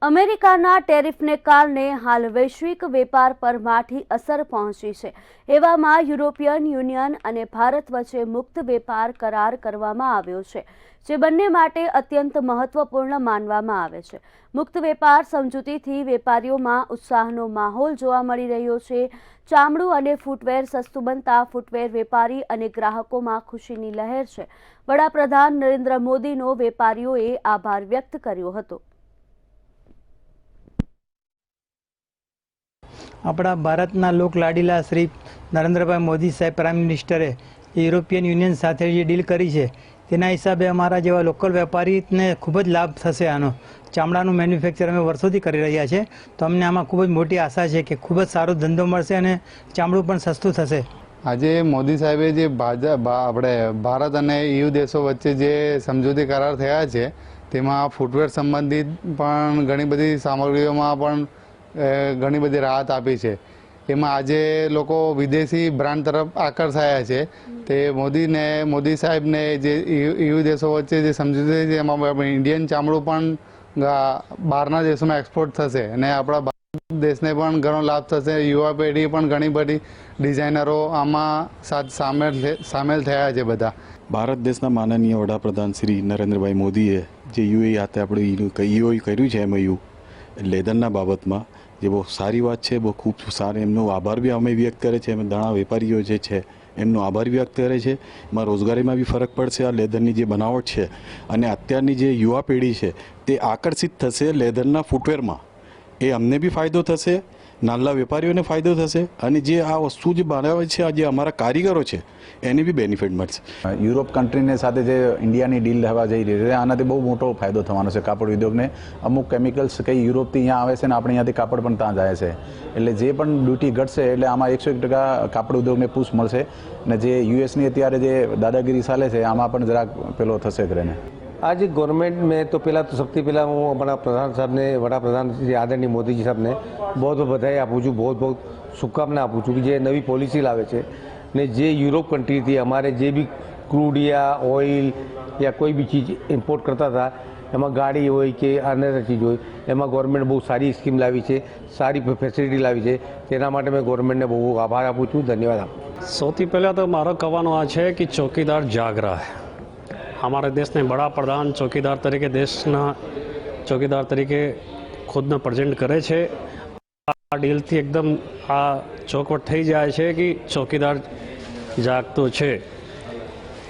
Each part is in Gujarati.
અમેરિકાના ટેરિફને કારણે હાલ વૈશ્વિક વેપાર પર માઠી અસર પહોંચી છે। એવામાં યુરોપિયન યુનિયન અને ભારત વચ્ચે મુક્ત વેપાર કરાર કરવામાં આવ્યો છે, જે બંને માટે અત્યંત મહત્વપૂર્ણ માનવામાં આવે છે। મુક્ત વેપાર સમજૂતીથી વેપારીઓમાં ઉત્સાહનો માહોલ જોવા મળી રહ્યો છે। ચામડું અને ફૂટવેર સસ્તું બનતા ફૂટવેર વેપારી અને ગ્રાહકોમાં ખુશીની લહેર છે। વડાપ્રધાન નરેન્દ્ર મોદીનો વેપારીઓએ આભાર વ્યક્ત કર્યો હતો। આપણા ભારતના લોકલાડીલા શ્રી નરેન્દ્રભાઈ મોદી સાહેબ પ્રાઇમ મિનિસ્ટરે યુરોપિયન યુનિયન સાથે જે ડીલ કરી છે તેના હિસાબે અમારા જેવા લોકલ વેપારીને ખૂબ જ લાભ થશે। આનો ચામડાનું મેન્યુફેક્ચર અમે વર્ષોથી કરી રહ્યા છીએ, તો અમને આમાં ખૂબ જ મોટી આશા છે કે ખૂબ જ સારો ધંધો મળશે અને ચામડું પણ સસ્તું થશે। આજે મોદી સાહેબે જે આપણે ભારત અને EU દેશો વચ્ચે જે સમજૂતી કરાર થયા છે તેમાં ફૂટવેર સંબંધિત પણ ઘણી બધી સામગ્રીઓમાં પણ ઘણી બધી રાહત આપી છે। એમાં આજે લોકો વિદેશી બ્રાન્ડ તરફ આકર્ષાયા છે। તે મોદી સાહેબને જે EU દેશો વચ્ચે જે સમજૂતી છે એમાં ઇન્ડિયન ચામડું પણ બહારના દેશોમાં એક્સપોર્ટ થશે અને આપણા ભારત દેશને પણ ઘણો લાભ થશે। યુવા પેઢી પણ ઘણી બધી ડિઝાઇનરો આમાં સામેલ થયા છે બધા। ભારત દેશના માનનીય વડાપ્રધાન શ્રી નરેન્દ્રભાઈ મોદીએ જે UAE સાથે આપણે કર્યું છે MOU લેધરના બાબતમાં, જે બહુ સારી વાત છે, બહુ ખૂબ સારી। એમનો આભાર બી અમે વ્યક્ત કરે છે। અમે ઘણા વેપારીઓ જે છે એમનો આભાર વ્યક્ત કરે છે। એમાં રોજગારીમાં બી ફરક પડશે। આ લેધરની જે બનાવટ છે અને અત્યારની જે યુવા પેઢી છે તે આકર્ષિત થશે લેધરના ફૂટવેરમાં। એ અમને બી ફાયદો થશે, નાના વેપારીઓને ફાયદો થશે અને જે આ વસ્તુ જે બનાવે છે આ જે અમારા કારીગરો છે એને બી બેનિફિટ મળશે। યુરોપ કન્ટ્રીને સાથે જે ઇન્ડિયાની ડીલ થવા જઈ રહી છે આનાથી બહુ મોટો ફાયદો થવાનો છે કાપડ ઉદ્યોગને। અમુક કેમિકલ્સ કંઈ યુરોપથી અહીંયા આવે છે ને આપણે અહીંયાથી કાપડ પણ ત્યાં જાય છે, એટલે જે પણ ડ્યુટી ઘટશે એટલે આમાં 101% કાપડ ઉદ્યોગને પુશ મળશે અને જે યુએસની અત્યારે જે દાદાગીરી ચાલે છે આમાં પણ જરાક પેલો થશે કરીને। आज गवर्नमेंट में तो पहला तो सबसे पहला हूँ अपना प्रधान साहब ने वडाप्रधान श्री आदरणीय मोदी जी साहब ने बहुत बहुत बधाई आपू छूँ, बहुत बहुत शुभकामना आपू छूँ कि जे नवी पॉलिसी लावे छे ने जे यूरोप कंट्री थी हमारे जे भी क्रूड या ऑयल या कोई भी चीज़ इम्पोर्ट करता था एમાં ગાડી હોય કે અન્ય ચીજ હોય એમાં ગવર્મેન્ટ બહુ સારી સ્કીમ લાવી છે, સારી ફેસિલિટી લાવી છે। તેના માટે મેં ગવર્મેન્ટને બહુ આભાર આપું છું, ધન્યવાદ આપું। સૌથી પહેલાં તો મારો કહેવાનો આ છે કે ચોકીદાર જાગ રહા હૈ। हमारे देश ने बड़ा प्रधान चौकीदार तरीके देशना चौकीदार तरीके खुद ने प्रेजेंट करे छे। आ डील थी एकदम आ ચોખવટ થઈ જાય છે કે ચોકીદાર જાગતો છે।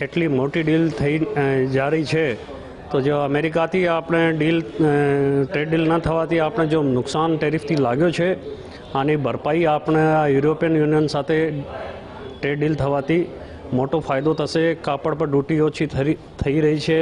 એટલી મોટી ડીલ થઈ જારી છે તો જો અમેરિકાથી આપણે ટ્રેડ ડીલ ન થવાથી આપણે જો નુકસાન ટેરિફથી લાગ્યો છે આની ભરપાઈ આપણે આ યુરોપિયન યુનિયન સાથે ટ્રેડ ડીલ થવાથી મોટો ફાયદો થશે। કાપડ પર ડ્યુટી ઓછી થઈ રહી છે